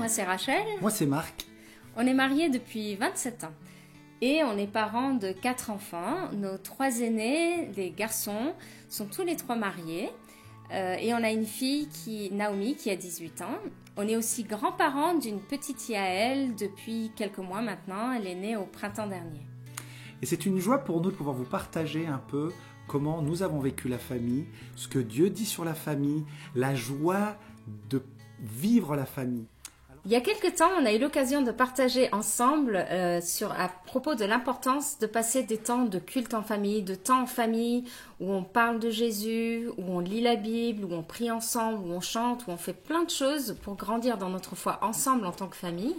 moi c'est Rachel. Moi c'est Marc. On est mariés depuis 27 ans et on est parents de 4 enfants. Nos 3 aînés, les garçons, sont tous les 3 mariés et on a une fille, Naomi, qui a 18 ans. On est aussi grands-parents d'une petite Yael depuis quelques mois maintenant. Elle est née au printemps dernier. Et c'est une joie pour nous de pouvoir vous partager un peu comment nous avons vécu la famille, ce que Dieu dit sur la famille, la joie de vivre la famille. Il y a quelques temps, on a eu l'occasion de partager ensemble à propos de l'importance de passer des temps de culte en famille, de temps en famille, où on parle de Jésus, où on lit la Bible, où on prie ensemble, où on chante, où on fait plein de choses pour grandir dans notre foi ensemble en tant que famille.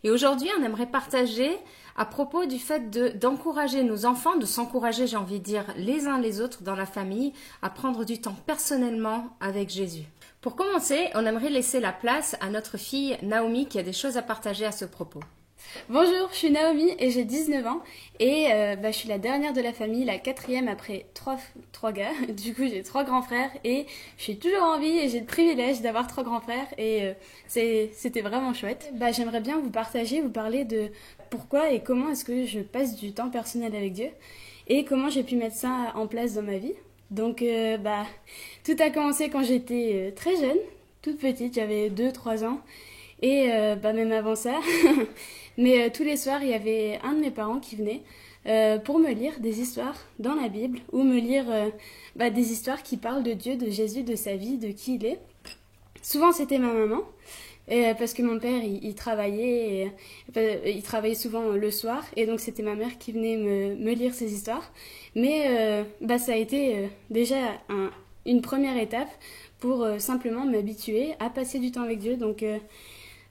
Et aujourd'hui, on aimerait partager à propos du fait d'encourager nos enfants, de s'encourager, j'ai envie de dire, les uns les autres dans la famille, à prendre du temps personnellement avec Jésus. Pour commencer, on aimerait laisser la place à notre fille Naomi qui a des choses à partager à ce propos. Bonjour, je suis Naomi et j'ai 19 ans et je suis la dernière de la famille, la 4e après 3 gars. Du coup, j'ai 3 grands frères et je suis toujours en vie et j'ai le privilège d'avoir 3 grands frères et c'était vraiment chouette. J'aimerais bien vous parler de pourquoi et comment est-ce que je passe du temps personnel avec Dieu et comment j'ai pu mettre ça en place dans ma vie. Donc, tout a commencé quand j'étais très jeune, toute petite, j'avais 2-3 ans, et même avant ça. Mais tous les soirs, il y avait un de mes parents qui venait pour me lire des histoires dans la Bible, ou me lire des histoires qui parlent de Dieu, de Jésus, de sa vie, de qui il est. Souvent, c'était ma maman. Parce que mon père, il travaillait, il travaillait souvent le soir, et donc c'était ma mère qui venait me lire ces histoires. Mais ça a été déjà une première étape pour simplement m'habituer à passer du temps avec Dieu. Donc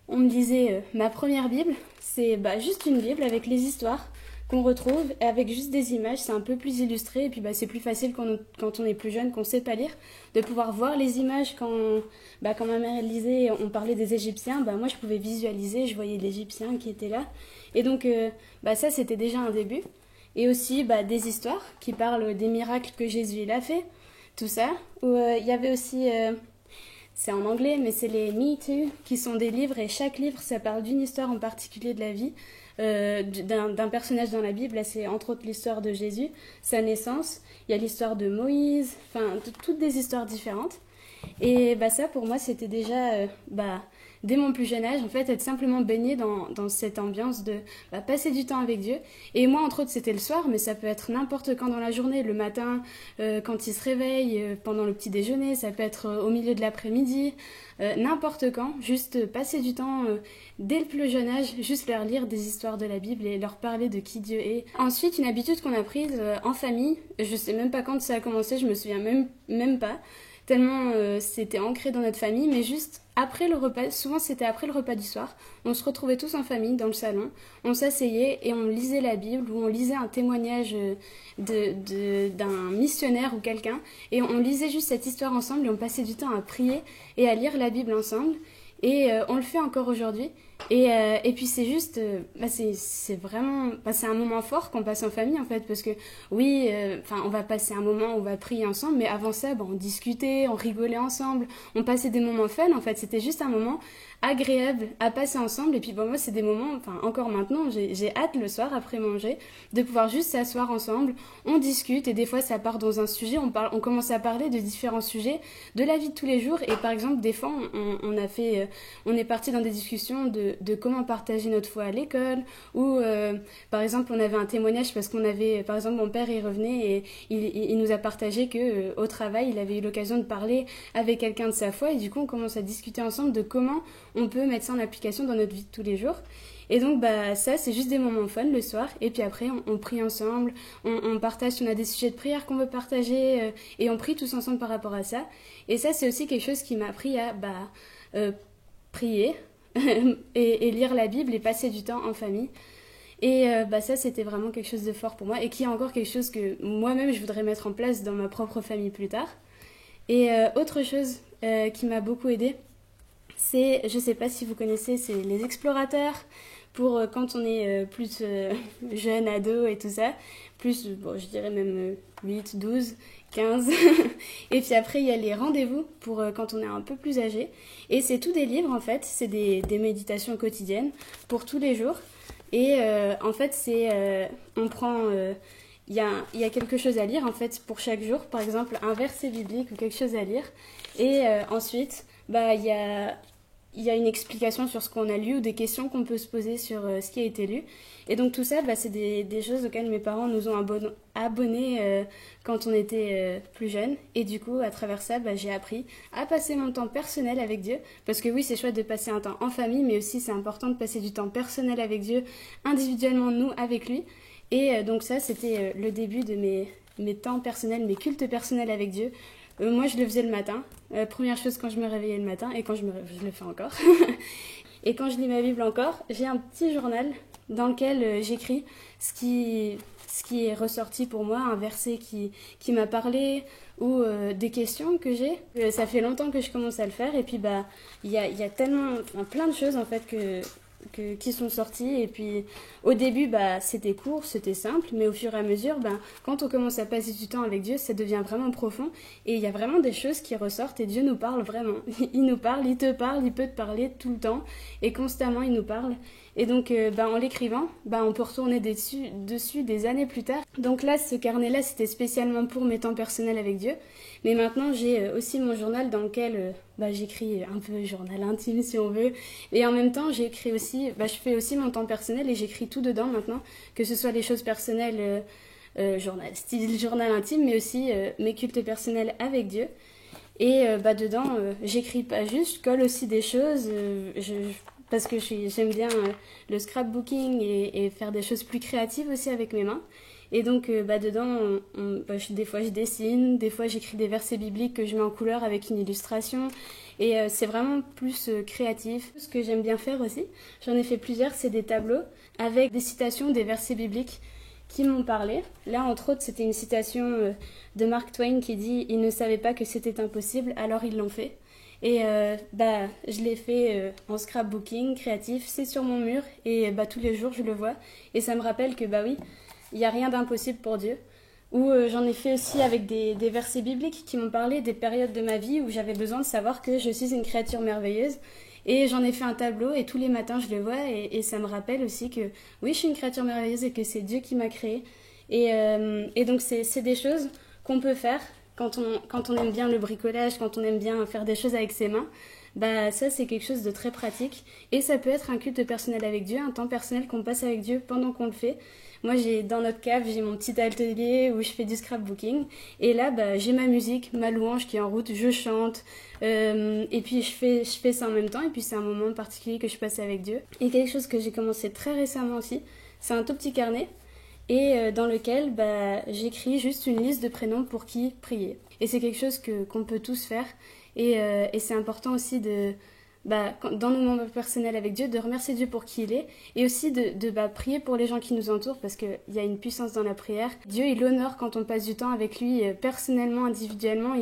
on me lisait ma première Bible, c'est juste une Bible avec les histoires qu'on retrouve, avec juste des images, c'est un peu plus illustré, et puis c'est plus facile quand on est plus jeune, qu'on ne sait pas lire, de pouvoir voir les images quand ma mère elle lisait, on parlait des Égyptiens, moi je pouvais visualiser, je voyais l'Égyptien qui était là, et donc ça c'était déjà un début, et aussi des histoires qui parlent des miracles que Jésus il a fait, tout ça, où il y avait aussi... c'est en anglais, mais c'est les Me Too, qui sont des livres, et chaque livre, ça parle d'une histoire en particulier de la vie, d'un personnage dans la Bible. Là, c'est entre autres l'histoire de Jésus, sa naissance, il y a l'histoire de Moïse, toutes des histoires différentes. Et ça, pour moi, c'était déjà, dès mon plus jeune âge, en fait, être simplement baigné dans cette ambiance de passer du temps avec Dieu. Et moi, entre autres, c'était le soir, mais ça peut être n'importe quand dans la journée, le matin, quand il se réveille, pendant le petit déjeuner, ça peut être au milieu de l'après-midi, n'importe quand, juste passer du temps dès le plus jeune âge, juste leur lire des histoires de la Bible et leur parler de qui Dieu est. Ensuite, une habitude qu'on a prise en famille, je sais même pas quand ça a commencé, je me souviens même pas, tellement c'était ancré dans notre famille, mais juste après le repas, souvent c'était après le repas du soir, on se retrouvait tous en famille dans le salon, on s'asseyait et on lisait la Bible, ou on lisait un témoignage d'un missionnaire ou quelqu'un, et on lisait juste cette histoire ensemble, et on passait du temps à prier et à lire la Bible ensemble, et on le fait encore aujourd'hui. Et puis c'est juste, c'est vraiment, c'est un moment fort qu'on passe en famille en fait, parce que oui, on va passer un moment où on va prier ensemble, mais avant ça, on discutait, on rigolait ensemble, on passait des moments fun en fait, c'était juste un moment agréable à passer ensemble. Et puis moi c'est des moments, encore maintenant, j'ai hâte le soir après manger de pouvoir juste s'asseoir ensemble, on discute, et des fois ça part dans un sujet, on commence à parler de différents sujets de la vie de tous les jours. Et par exemple des fois on est parti dans des discussions de comment partager notre foi à l'école, ou par exemple on avait un témoignage parce qu'on avait, par exemple mon père il revenait et il nous a partagé que au travail il avait eu l'occasion de parler avec quelqu'un de sa foi, et du coup on commence à discuter ensemble de comment on peut mettre ça en application dans notre vie de tous les jours. Et donc ça c'est juste des moments fun le soir, et puis après on prie ensemble, on partage si on a des sujets de prière qu'on veut partager, et on prie tous ensemble par rapport à ça. Et ça c'est aussi quelque chose qui m'a appris à prier et lire la Bible et passer du temps en famille. Et ça c'était vraiment quelque chose de fort pour moi, et qui est encore quelque chose que moi-même je voudrais mettre en place dans ma propre famille plus tard. Et autre chose qui m'a beaucoup aidée, c'est, je sais pas si vous connaissez, c'est les explorateurs, pour quand on est plus jeune, ado et tout ça. Plus, bon, je dirais même 8, 12, 15. Et puis après, il y a les rendez-vous pour quand on est un peu plus âgé. Et c'est tous des livres, en fait. C'est des méditations quotidiennes pour tous les jours. Et en fait, on prend... il y a quelque chose à lire, en fait, pour chaque jour. Par exemple, un verset biblique ou quelque chose à lire. Et ensuite, il y a une explication sur ce qu'on a lu ou des questions qu'on peut se poser sur ce qui a été lu. Et donc tout ça, c'est des choses auxquelles mes parents nous ont abonnés quand on était plus jeunes. Et du coup, à travers ça, j'ai appris à passer mon temps personnel avec Dieu. Parce que oui, c'est chouette de passer un temps en famille, mais aussi c'est important de passer du temps personnel avec Dieu, individuellement nous, avec lui. Et donc ça, c'était le début de mes temps personnels, mes cultes personnels avec Dieu. Moi, je le faisais le matin. Première chose quand je me réveillais le matin, et quand je le fais encore. Et quand je lis ma Bible encore, j'ai un petit journal dans lequel j'écris ce qui est ressorti pour moi, un verset qui m'a parlé ou des questions que j'ai. Ça fait longtemps que je commence à le faire, et puis il y a tellement, plein de choses en fait qui sont sorties. Et puis au début c'était court, c'était simple, mais au fur et à mesure quand on commence à passer du temps avec Dieu, ça devient vraiment profond, et il y a vraiment des choses qui ressortent, et Dieu nous parle vraiment. Il nous parle, il te parle, il peut te parler tout le temps et constamment il nous parle. Et donc en l'écrivant, on peut retourner dessus des années plus tard. Donc là, ce carnet-là, c'était spécialement pour mes temps personnels avec Dieu. Mais maintenant, j'ai aussi mon journal dans lequel j'écris un peu journal intime si on veut. Et en même temps, j'écris aussi, je fais aussi mon temps personnel et j'écris tout dedans maintenant, que ce soit les choses personnelles, style journal intime, mais aussi mes cultes personnels avec Dieu. Et dedans, j'écris pas juste, je colle aussi des choses. Parce que j'aime bien le scrapbooking et faire des choses plus créatives aussi avec mes mains. Et donc, dedans, des fois je dessine, des fois j'écris des versets bibliques que je mets en couleur avec une illustration. Et c'est vraiment plus créatif. Ce que j'aime bien faire aussi, j'en ai fait plusieurs, c'est des tableaux avec des citations des versets bibliques qui m'ont parlé. Là, entre autres, c'était une citation de Mark Twain qui dit « Ils ne savaient pas que c'était impossible, alors ils l'ont fait ». Et je l'ai fait en scrapbooking créatif, c'est sur mon mur, et tous les jours je le vois, et ça me rappelle que oui, il n'y a rien d'impossible pour Dieu. Ou j'en ai fait aussi avec des versets bibliques qui m'ont parlé des périodes de ma vie où j'avais besoin de savoir que je suis une créature merveilleuse. Et j'en ai fait un tableau, et tous les matins je le vois, et ça me rappelle aussi que oui, je suis une créature merveilleuse et que c'est Dieu qui m'a créée. Et donc c'est des choses qu'on peut faire quand on aime bien le bricolage, quand on aime bien faire des choses avec ses mains. Ça c'est quelque chose de très pratique, et ça peut être un culte personnel avec Dieu, un temps personnel qu'on passe avec Dieu pendant qu'on le fait. Moi, dans notre cave, j'ai mon petit atelier où je fais du scrapbooking, et là j'ai ma musique, ma louange qui est en route, je chante, et puis je fais ça en même temps, et puis c'est un moment particulier que je passe avec Dieu. Et quelque chose que j'ai commencé très récemment aussi, c'est un tout petit carnet, et dans lequel j'écris juste une liste de prénoms pour qui prier. Et c'est quelque chose qu'on peut tous faire, et c'est important aussi dans nos moments personnels avec Dieu, de remercier Dieu pour qui il est, et aussi de prier pour les gens qui nous entourent, parce qu'il y a une puissance dans la prière. Dieu, il honore quand on passe du temps avec lui, personnellement, individuellement,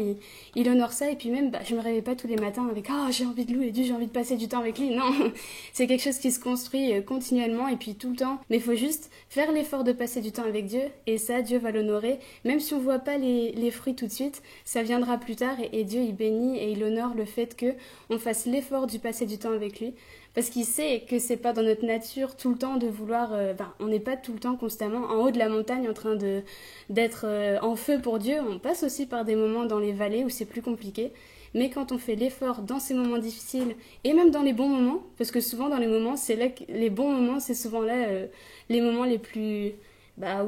il honore ça. Et puis même, je me réveille pas tous les matins avec « Ah, j'ai envie de louer Dieu, j'ai envie de passer du temps avec lui ». Non, c'est quelque chose qui se construit continuellement, et puis tout le temps. Mais il faut juste faire l'effort de passer du temps avec Dieu, et ça, Dieu va l'honorer. Même si on voit pas les fruits tout de suite, ça viendra plus tard, et Dieu, il bénit et il honore le fait qu'on fasse l'effort du passer du temps avec lui, parce qu'il sait que c'est pas dans notre nature tout le temps de vouloir, on n'est pas tout le temps constamment en haut de la montagne en train d'être en feu pour Dieu. On passe aussi par des moments dans les vallées où c'est plus compliqué, mais quand on fait l'effort dans ces moments difficiles, et même dans les bons moments, parce que souvent dans les moments, c'est là que les bons moments, c'est souvent là les moments les plus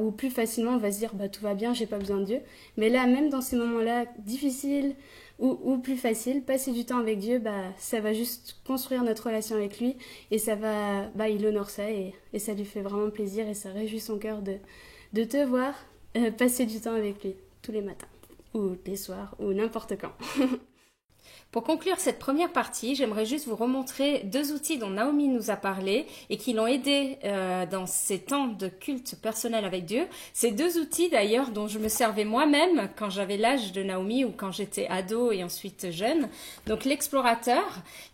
où plus facilement on va se dire tout va bien, j'ai pas besoin de Dieu. Mais là, même dans ces moments-là difficiles ou plus faciles, passer du temps avec Dieu, ça va juste construire notre relation avec lui, et ça va, il honore ça, et ça lui fait vraiment plaisir, et ça réjouit son cœur de te voir passer du temps avec lui tous les matins ou les soirs ou n'importe quand. Pour conclure cette première partie, j'aimerais juste vous remontrer 2 outils dont Naomi nous a parlé et qui l'ont aidé dans ces temps de culte personnel avec Dieu. Ces 2 outils d'ailleurs dont je me servais moi-même quand j'avais l'âge de Naomi ou quand j'étais ado et ensuite jeune. Donc l'explorateur,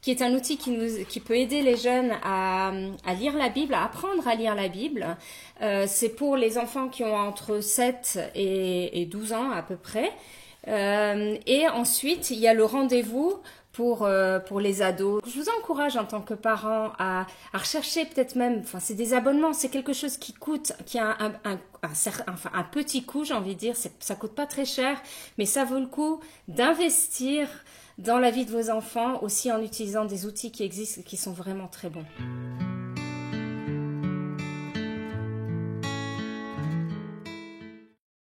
qui est un outil qui peut aider les jeunes à lire la Bible, à apprendre à lire la Bible. C'est pour les enfants qui ont entre 7 et 12 ans à peu près. Et ensuite, il y a le rendez-vous pour les ados. Je vous encourage en tant que parents à rechercher peut-être même, enfin c'est des abonnements, c'est quelque chose qui coûte, qui a un petit coût, j'ai envie de dire, ça coûte pas très cher, mais ça vaut le coup d'investir dans la vie de vos enfants aussi en utilisant des outils qui existent et qui sont vraiment très bons.